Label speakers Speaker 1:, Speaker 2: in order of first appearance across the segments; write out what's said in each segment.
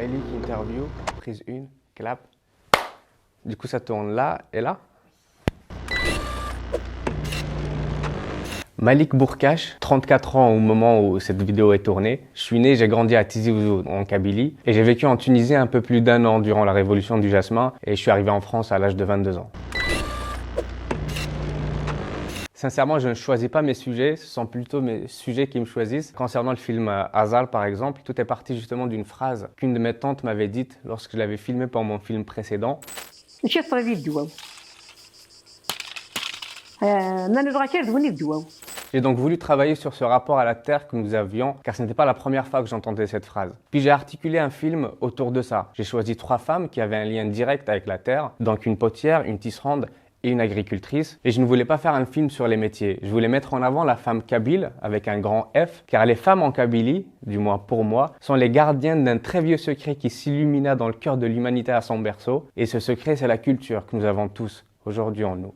Speaker 1: Malik interview, prise 1, clap. Du coup, ça tourne là et là. Malik Bourkache, 34 ans au moment où cette vidéo est tournée. Je suis né, j'ai grandi à Tizi Ouzou en Kabylie et j'ai vécu en Tunisie un peu plus d'1 an durant la révolution du jasmin et je suis arrivé en France à l'âge de 22 ans. Sincèrement, je ne choisis pas mes sujets, ce sont plutôt mes sujets qui me choisissent. Concernant le film Hazal, par exemple, tout est parti justement d'une phrase qu'une de mes tantes m'avait dite lorsque je l'avais filmé pour mon film précédent. J'ai donc voulu travailler sur ce rapport à la terre que nous avions, car ce n'était pas la première fois que j'entendais cette phrase. Puis j'ai articulé un film autour de ça. J'ai choisi 3 femmes qui avaient un lien direct avec la terre, donc une potière, une tisserande et une agricultrice. Et je ne voulais pas faire un film sur les métiers. Je voulais mettre en avant la femme kabyle avec un grand F, car les femmes en Kabylie, du moins pour moi, sont les gardiennes d'un très vieux secret qui s'illumina dans le cœur de l'humanité à son berceau. Et ce secret, c'est la culture que nous avons tous aujourd'hui en nous.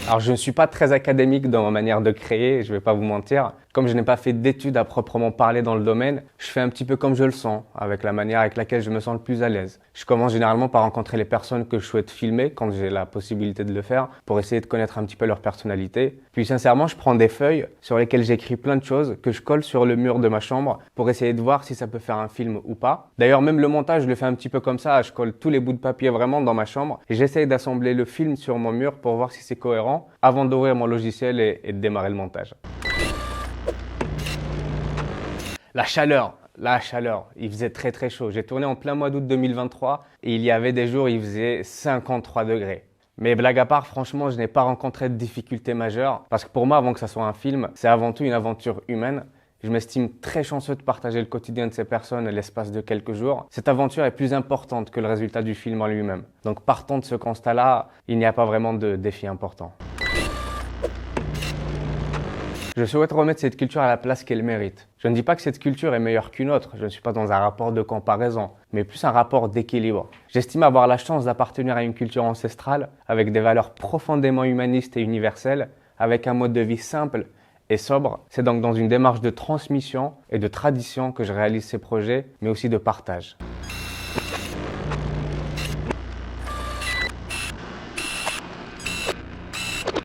Speaker 1: Alors je ne suis pas très académique dans ma manière de créer, je ne vais pas vous mentir. Comme je n'ai pas fait d'études à proprement parler dans le domaine, je fais un petit peu comme je le sens, avec la manière avec laquelle je me sens le plus à l'aise. Je commence généralement par rencontrer les personnes que je souhaite filmer quand j'ai la possibilité de le faire, pour essayer de connaître un petit peu leur personnalité. Puis sincèrement, je prends des feuilles sur lesquelles j'écris plein de choses que je colle sur le mur de ma chambre pour essayer de voir si ça peut faire un film ou pas. D'ailleurs, même le montage, je le fais un petit peu comme ça, je colle tous les bouts de papier vraiment dans ma chambre et j'essaye d'assembler le film sur mon mur pour voir si c'est cohérent avant d'ouvrir mon logiciel et de démarrer le montage. La chaleur, il faisait très chaud. J'ai tourné en plein mois d'août 2023 et il y avait des jours où il faisait 53 degrés. Mais blague à part, franchement, je n'ai pas rencontré de difficultés majeures parce que pour moi, avant que ça soit un film, c'est avant tout une aventure humaine. Je m'estime très chanceux de partager le quotidien de ces personnes l'espace de quelques jours. Cette aventure est plus importante que le résultat du film en lui-même. Donc partant de ce constat-là, il n'y a pas vraiment de défi important. Je souhaite remettre cette culture à la place qu'elle mérite. Je ne dis pas que cette culture est meilleure qu'une autre, je ne suis pas dans un rapport de comparaison, mais plus un rapport d'équilibre. J'estime avoir la chance d'appartenir à une culture ancestrale, avec des valeurs profondément humanistes et universelles, avec un mode de vie simple et sobre. C'est donc dans une démarche de transmission et de tradition que je réalise ces projets, mais aussi de partage.